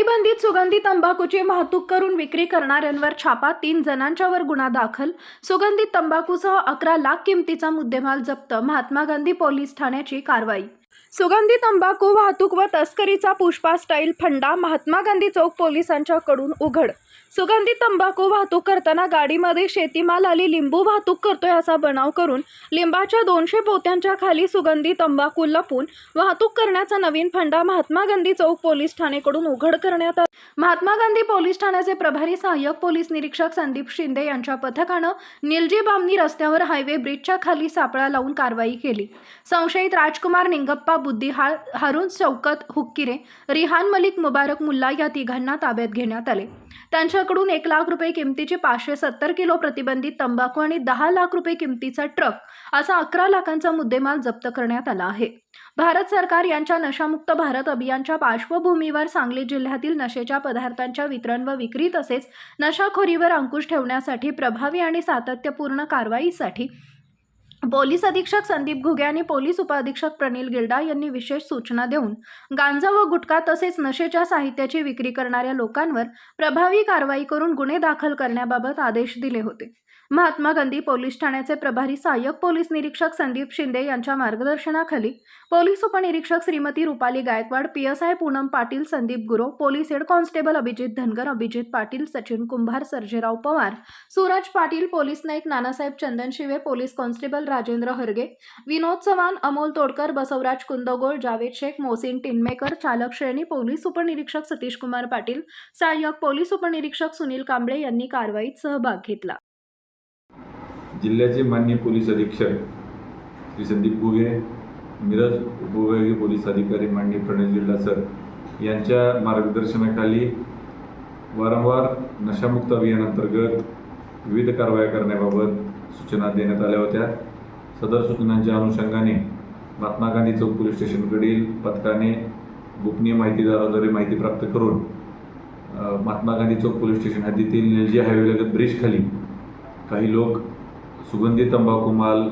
प्रतिबंधित सुगंधी तंबाखूची वाहतूक करून विक्री करणाऱ्यांवर छापा, 3 जणांच्यावर गुन्हा दाखल. सुगंधित तंबाखूसह 11 लाख किमतीचा मुद्देमाल जप्त. महात्मा गांधी पोलीस ठाण्याची कारवाई. सुगंधी तंबाखू वाहतूक व तस्करीचा पुष्पा स्टाईल फंडा महात्मा गांधी चौक पोलिसांच्याकडून उघड. सुगंधी तंबाखू वाहतूक करताना गाडीमध्ये शेतीमाल आणि लिंबू वाहतूक करतोय असा बनाव करून लिंबाच्या 200 पोत्यांच्या खाली सुगंधी तंबाखू लपून वाहतूक करण्याचा नवीन फंडा महात्मा गांधी चौक पोलीस ठाणेकडून उघड करण्यात आला. महात्मा गांधी पोलीस ठाण्याचे प्रभारी सहाय्यक पोलीस निरीक्षक संदीप शिंदे यांच्या पथकानं निलजी बामणी रस्त्यावर हायवे ब्रिजच्या खाली सापळा लावून कारवाई केली. संशयित राजकुमार निंगप्पा बुद्धिहाळ, हारून शौकत हुक्किरे, रिहान मलिक मुबारक मुल्ला या तिघांना ताब्यात घेण्यात आले. त्यांच्याकडून 1 लाख रुपये किमतीची 570 किलो प्रतिबंधित तंबाखू आणि 10 लाख रुपये किमतीचा ट्रक असा 11 लाखांचा मुद्देमाल जप्त करण्यात आला आहे. भारत सरकार यांच्या नशामुक्त भारत अभियानच्या पार्श्वभूमीवर सांगली जिल्ह्यातील नशेच्या पदार्थांच्या वितरण व विक्री तसेच नशाखोरीवर अंकुश ठेवण्यासाठी प्रभावी आणि सातत्यपूर्ण कारवाईसाठी पोलीस अधीक्षक संदीप घुगे आणि पोलीस उपअधीक्षक प्रणिल गिल्डा यांनी विशेष सूचना देऊन गांजा व गुटखा तसेच नशेच्या साहित्याची विक्री करणाऱ्या लोकांवर प्रभावी कारवाई करून गुन्हे दाखल करण्याबाबत आदेश दिले होते. महात्मा गांधी पोलीस ठाण्याचे प्रभारी सहाय्यक पोलीस निरीक्षक संदीप शिंदे यांच्या मार्गदर्शनाखाली पोलीस उपनिरीक्षक Shrimati Rupali Gaikwad, PSI Poonam Patil, Sandeep Gurav, police head constable Abhijit Dhangar, Abhijit Patil, Sachin Kumbhar, Sarjerao Pawar, Suraj Patil, police Naik Nanasaheb Chandanshive, police constable Rajendra Harge, Vinod Chavan, Amol Todkar, Basavraj Kundgol, Javed Shaikh, Mohsin Tinmaker, चालक श्रेणी पोलीस उपनिरीक्षक सतीश कुमार पाटील, सहाय्यक पोलीस उपनिरीक्षक सुनील कांबळे यांनी कारवाईत सहभाग घेतला. जिल्ह्याचे माननीय पोलीस अधीक्षक श्री संदीप घुगे, मिरज उपविभागीय पोलीस अधिकारी माननीय प्रणिल गिल्डा सर यांच्या मार्गदर्शनाखाली वारंवार नशामुक्त अभियानांतर्गत विविध कारवाया करण्याबाबत सूचना देण्यात आल्या होत्या. सदर सूचनांच्या अनुषंगाने महात्मा गांधी चौक पोलीस स्टेशनकडील पथकाने गोपनीय माहितीदाराद्वारे माहिती प्राप्त करून महात्मा गांधी चौक पोलीस स्टेशन हद्दीतील निलजी हायवेलगत ब्रिजखाली काही लोक सुगंधी तंबाखू माल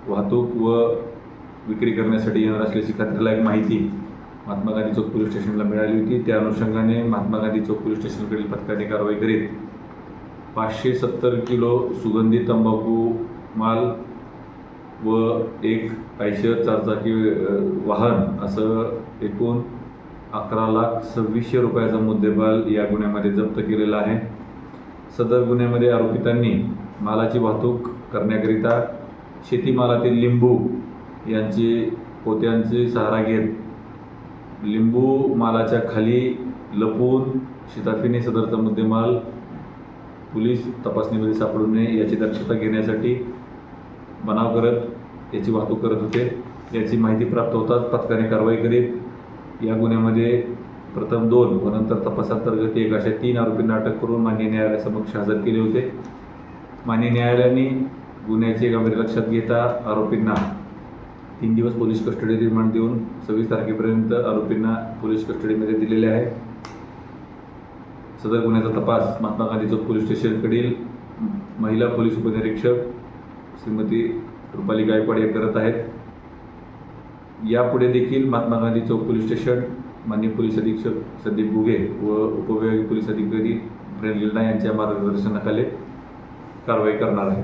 वाहतूक व विक्री करण्यासाठी येणार असल्याची खात्रीलायक माहिती महात्मा गांधी चौक पोलीस स्टेशनला मिळाली होती. त्या अनुषंगाने महात्मा गांधी चौक पोलीस स्टेशनकडील पथकाने कारवाई करीत 570 किलो सुगंधी तंबाखू माल व 1 आयशर 4 चाकी वाहन असं एकूण 11,26,000 रुपयाचा मुद्देमाल या गुन्ह्यामध्ये जप्त केलेला आहे. सदर गुन्ह्यामध्ये आरोपितांनी मालाची वाहतूक करण्याकरिता शेतीमालातील लिंबू यांची पोत्यांचे सहारा घेत लिंबू मालाच्या खाली लपवून शिताफीने सदरचा मुद्देमाल पोलीस तपासणीमध्ये सापडू नये याची दक्षता घेण्यासाठी बनाव करत याची वाहतूक करत होते. याची माहिती प्राप्त होताच पथकाने कारवाई करीत या गुन्ह्यामध्ये प्रथम 2 व नंतर तपासांतर्गत 1 अशा 3 आरोपींना अटक करून माननीय न्यायालयासमक्ष हजर केले होते. माननीय न्यायालयाने गुन्ह्याचे गांभीर्य लक्षात घेता आरोपींना 3 दिवस पोलीस कस्टडी रिमांड देऊन 26 तारखेपर्यंत आरोपींना पोलीस कस्टडीमध्ये दिलेले आहे. सदर गुन्ह्याचा तपास महात्मा गांधी चौक पोलीस स्टेशनकडील महिला पोलीस उपनिरीक्षक श्रीमती रुपाली गायकवाड हे करत आहेत. यापुढे देखील महात्मा गांधी चौक पोलीस स्टेशन माननीय पोलीस अधीक्षक संदीप घुगे व उपविभागीय पोलीस अधिकारी प्रणिल गिल्डा यांच्या मार्गदर्शनाखाली कारवाई करणार आहे.